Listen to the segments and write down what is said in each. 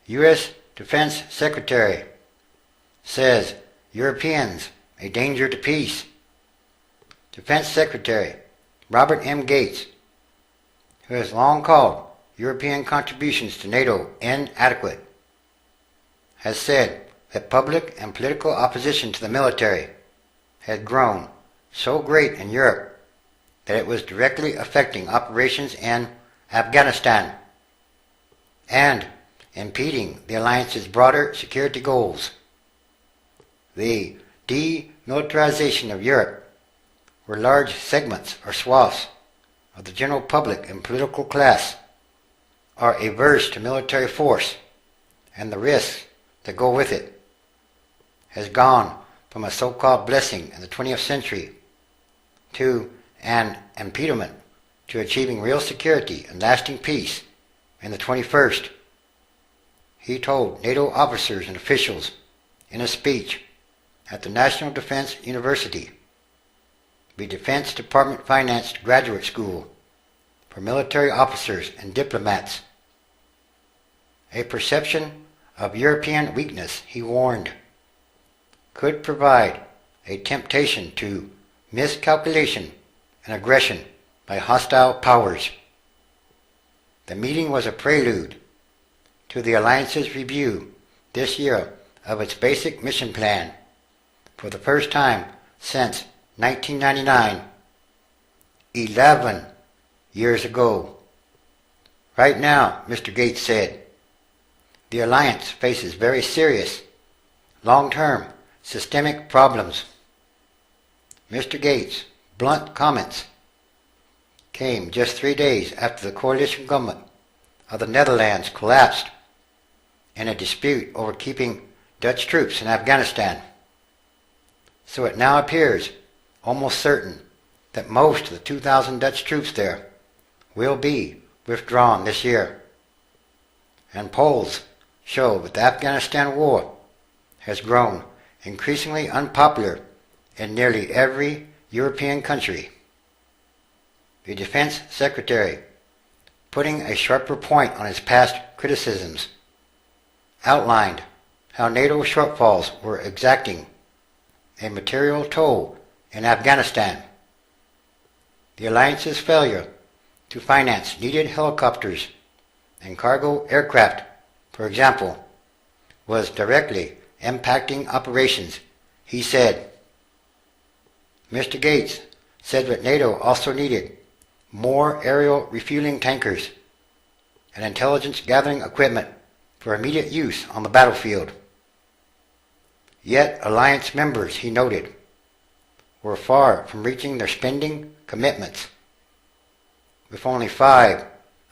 U.S. Defense Secretary says Europeans a danger to peace. Defense Secretary Robert M. Gates, who has long called European contributions to NATO inadequate, has said that public and political opposition to the military had grown so great in Europe that it was directly affecting operations in Afghanistan and impeding the alliance's broader security goals. The demilitarization of Europe, where large segments or swaths of the general public and political class are averse to military force and the risks that go with it, has gone from a so-called blessing in the 20th century to an impediment to achieving real security and lasting peace in the 21st. He told NATO officers and officials in a speech at the National Defense University, the Defense Department financed graduate school for military officers and diplomats. A perception of European weakness, he warned, could provide a temptation to miscalculation and aggression by hostile powers. The meeting was a prelude to the Alliance's review this year of its basic mission plan for the first time since 1999, 11 years ago. Right now, Mr. Gates said, the Alliance faces very serious, long-term, systemic problems. Mr. Gates' blunt comments came just 3 days after the coalition government of the Netherlands collapsed in a dispute over keeping Dutch troops in Afghanistan. So it now appears almost certain that most of the 2,000 Dutch troops there will be withdrawn this year. And polls show that the Afghanistan war has grown increasingly unpopular in nearly every European country. The Defense Secretary, putting a sharper point on his past criticisms, outlined how NATO shortfalls were exacting a material toll in Afghanistan. The Alliance's failure to finance needed helicopters and cargo aircraft, for example, was directly impacting operations, he said. Mr. Gates said that NATO also needed more aerial refueling tankers and intelligence gathering equipment for immediate use on the battlefield. Yet Alliance members, he noted, were far from reaching their spending commitments, with only 5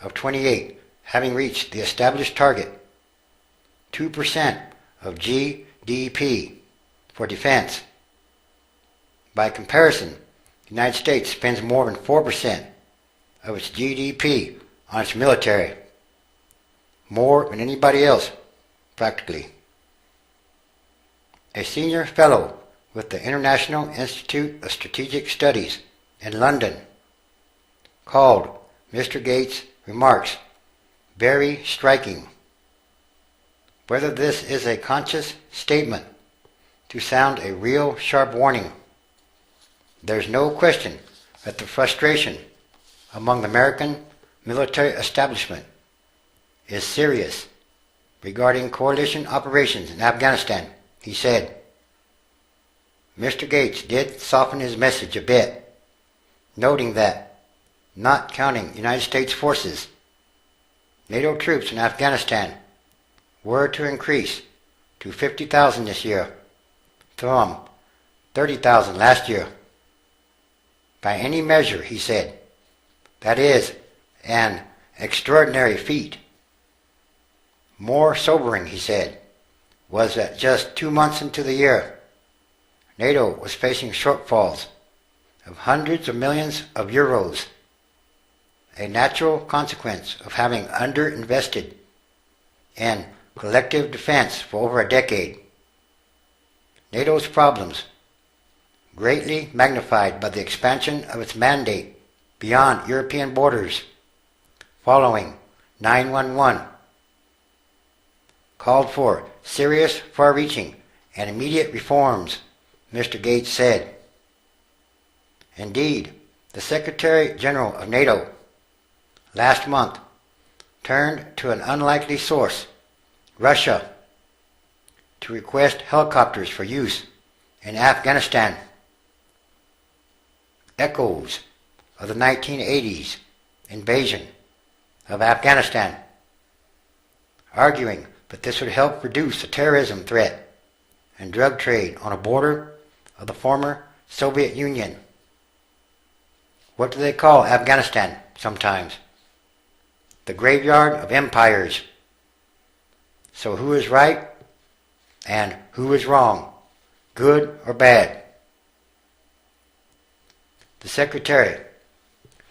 of 28 having reached the established target, 2% of GDP for defense. By comparison, the United States spends more than 4% of its GDP on its military, more than anybody else, practically. A senior fellow with the International Institute of Strategic Studies in London called Mr. Gates' remarks very striking. Whether this is a conscious statement to sound a real sharp warning, there's no question that the frustration among the American military establishment is serious regarding coalition operations in Afghanistan, he said. Mr. Gates did soften his message a bit, noting that, not counting United States forces, NATO troops in Afghanistan were to increase to 50,000 this year from 30,000 last year. By any measure, he said, that is an extraordinary feat. More sobering, he said, was that just 2 months into the year, NATO was facing shortfalls of hundreds of millions of euros, a natural consequence of having underinvested in collective defense for over a decade. NATO's problems, greatly magnified by the expansion of its mandate beyond European borders following 9/11, called for serious, far-reaching, and immediate reforms, Mr. Gates said. Indeed, the Secretary General of NATO last month turned to an unlikely source, Russia, to request helicopters for use in Afghanistan. Echoes of the 1980s invasion of Afghanistan, arguing that this would help reduce the terrorism threat and drug trade on a border of the former Soviet Union. What do they call Afghanistan sometimes? The graveyard of empires. So who is right and who is wrong, good or bad? The Secretary,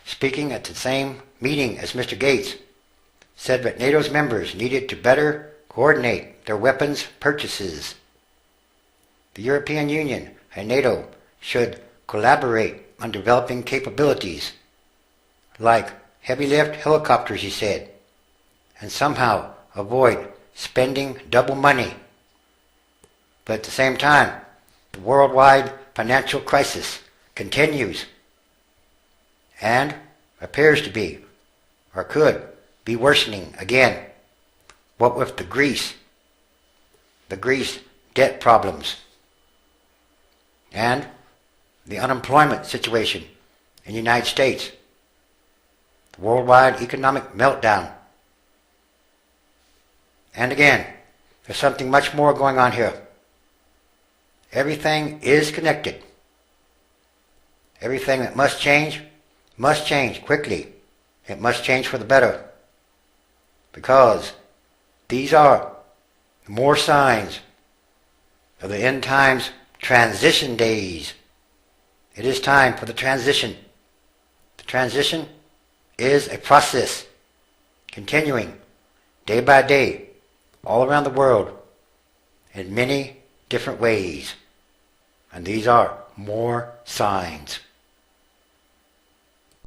speaking at the same meeting as Mr. Gates, said that NATO's members needed to better coordinate their weapons purchases. The European Union and NATO should collaborate on developing capabilities, like heavy-lift helicopters, he said, and somehow avoid spending double money. But at the same time, the worldwide financial crisis continues and appears to be, or could be worsening again. What with the Greece debt problems, and the unemployment situation in the United States, the worldwide economic meltdown. And again, there's something much more going on here. Everything is connected. Everything that must change quickly. It must change for the better. Because these are more signs of the end times transition days. It is time for the transition. The transition is a process continuing day by day all around the world in many different ways. And these are more signs.